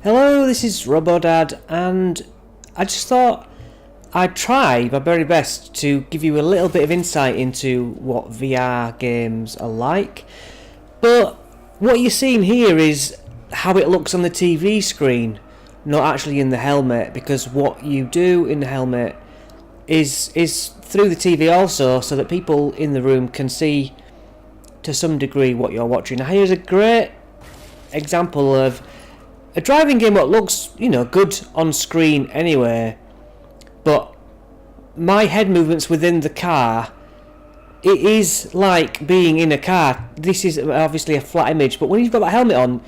Hello, this is RoboDad, and I just thought I'd try my very best to give you a little bit of insight into what VR games are like. But what you're seeing here is how it looks on the TV screen, not actually in the helmet, because what you do in the helmet is through the TV also, so that people in the room can see to some degree what you're watching. Now here's a great example of a driving game that looks, good on screen anyway, but my head movements within the car, it is like being in a car. This is obviously a flat image, but when you've got that helmet on,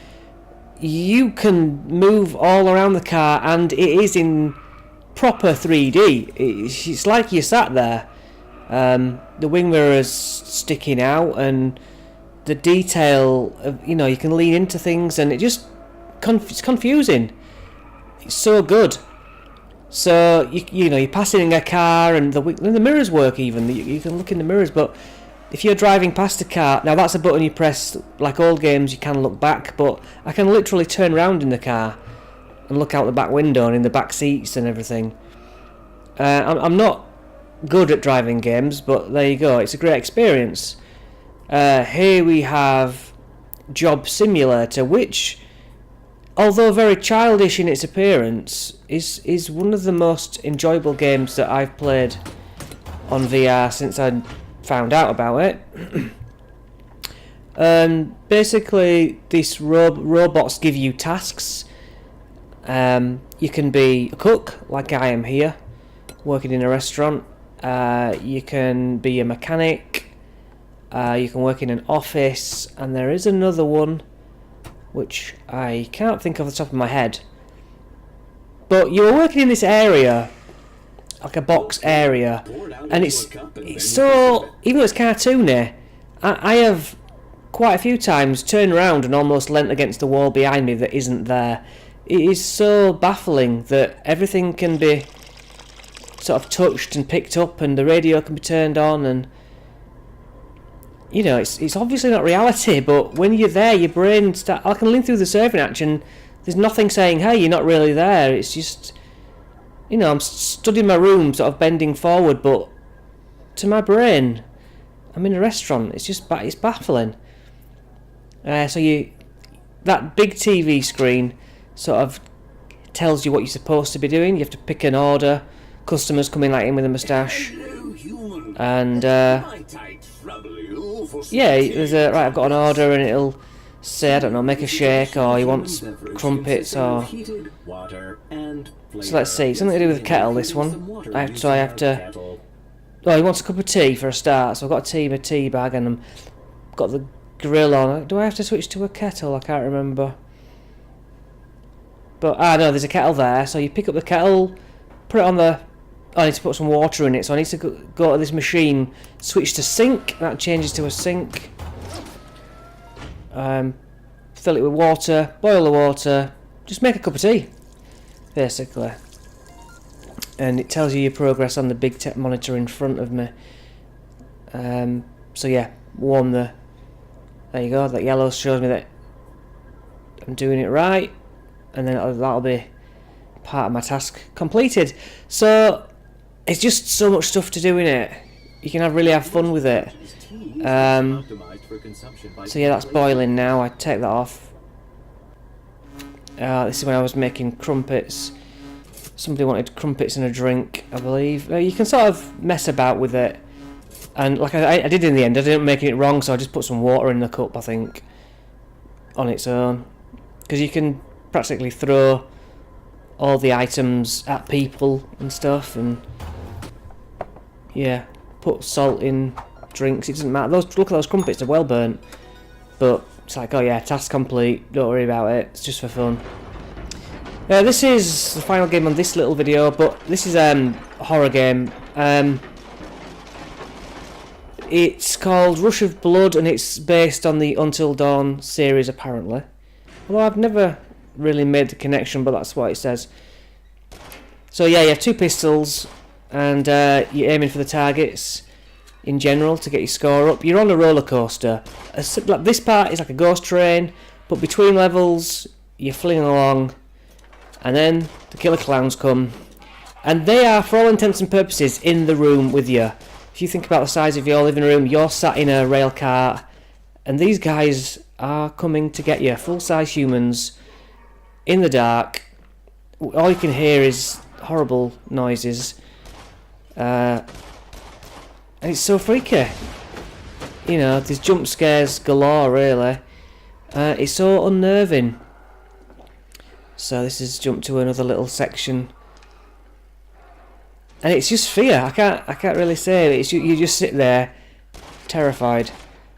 you can move all around the car, and it is in proper 3D. It's like you sat there. The wing mirrors sticking out, and the detail of, you can lean into things, and it just it's confusing. It's so good. So you're passing a car, and the mirrors work. Even you can look in the mirrors, but if you're driving past a car, now that's a button you press. Like old games, you can look back, but I can literally turn around in the car and look out the back window and in the back seats and everything. I'm not good at driving games, but there you go. It's a great experience. Here we have Job Simulator, which, although very childish in its appearance, is one of the most enjoyable games that I've played on VR since I found out about it. Basically, these robots give you tasks. You can be a cook, like I am here, working in a restaurant. You can be a mechanic. You can work in an office, and there is another one which I can't think of off the top of my head. But you're working in this area, like a box area, and it's so, even though it's cartoony, I have quite a few times turned around and almost leant against the wall behind me that isn't there. It is so baffling that everything can be sort of touched and picked up, and the radio can be turned on, and it's obviously not reality, but when you're there, your brain I can lean through the surfing action. There's nothing saying, hey, you're not really there. It's just, I'm stood in my room, sort of bending forward, but to my brain, I'm in a restaurant. It's baffling. So that big TV screen sort of tells you what you're supposed to be doing. You have to pick an order. Customers come in like him with a moustache, and right, I've got an order, and it'll say, I don't know, make a shake, or he wants crumpets, or so let's see, something to do with the kettle. This one, I have to. Oh, he wants a cup of tea for a start, so I've got a tea bag, and I've got the grill on. Do I have to switch to a kettle? I can't remember. But no, there's a kettle there, so you pick up the kettle, put it on the. I need to put some water in it, so I need to go to this machine, switch to sink. That changes to a sink. Fill it with water, boil the water, just make a cup of tea, basically. And it tells you your progress on the big tech monitor in front of me. So yeah, warm the. There you go. That yellow shows me that I'm doing it right, and then that'll be part of my task completed. So it's just so much stuff to do in it. You can really have fun with it. So yeah, that's boiling now. I take that off. This is when I was making crumpets. Somebody wanted crumpets and a drink, I believe. You can sort of mess about with it, and like I did in the end, I didn't make it wrong, so I just put some water in the cup, I think, on its own, because you can practically throw all the items at people and stuff, and yeah, put salt in drinks. It doesn't matter. Look at those crumpets, they're well burnt, but it's like, oh yeah, task complete, don't worry about it, it's just for fun. This is the final game on this little video, but this is a horror game. It's called Rush of Blood, and it's based on the Until Dawn series, apparently. Although I've never really made the connection, but that's what it says. So yeah, you have two pistols, and you're aiming for the targets in general to get your score up. You're on a roller coaster. This part is like a ghost train, but between levels you're flinging along, and then the killer clowns come, and they are, for all intents and purposes, in the room with you. If you think about the size of your living room, you're sat in a rail cart, and these guys are coming to get you. Full-size humans, in the dark. All you can hear is horrible noises. And it's so freaky. You know, there's jump scares galore, really. It's so unnerving. So this has jumped to another little section. And it's just fear. I can't really say it. It's you just sit there, terrified.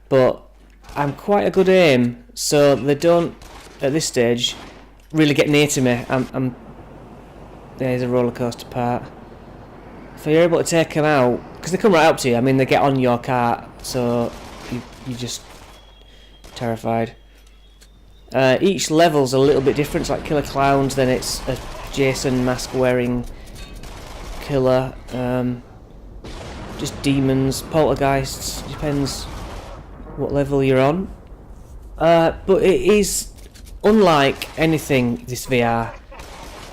But I'm quite a good aim, so they don't, at this stage, really get near to me. There's a roller coaster part. So you're able to take them out, because they come right up to you. I mean, they get on your cart, so you're just terrified. Each level's a little bit different. It's like Killer Clowns, then it's a Jason mask wearing killer, just demons, poltergeists, depends what level you're on. But it is unlike anything, this VR.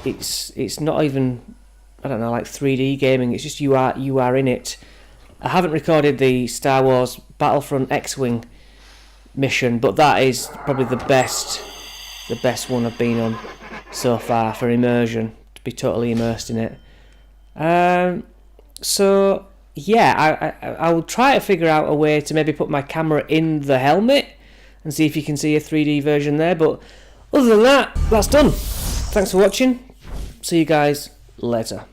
It's not even, I don't know, like 3D gaming. It's just you are in it. I haven't recorded the Star Wars Battlefront X-Wing mission, but that is probably the best one I've been on so far for immersion, to be totally immersed in it. So yeah, I will try to figure out a way to maybe put my camera in the helmet and see if you can see a 3D version there, but other than that, that's done. Thanks for watching. See you guys later.